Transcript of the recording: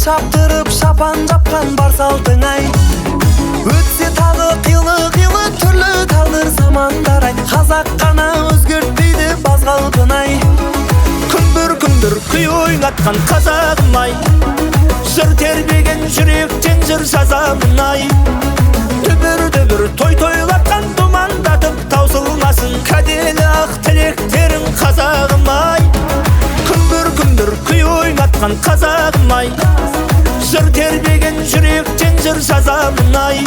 чаптырып шапан жапкан бар салтың ай. Өтсе тағы қилы түрлі тағдыр замандар ай. Қазақ қана өзгертпейді баз қалпын ай. Күндір күй ойнатқан қазағым ай. Жыр тербеген жүректен жыр жазамын ай. Дүбір той-тойлатқан думандатып таусылмасын кәделі ақ тілектерің қазағым ай. Күндір күй ойнатқан қазағым ай. Жыр тербеген жүректен жыр жазамын ай.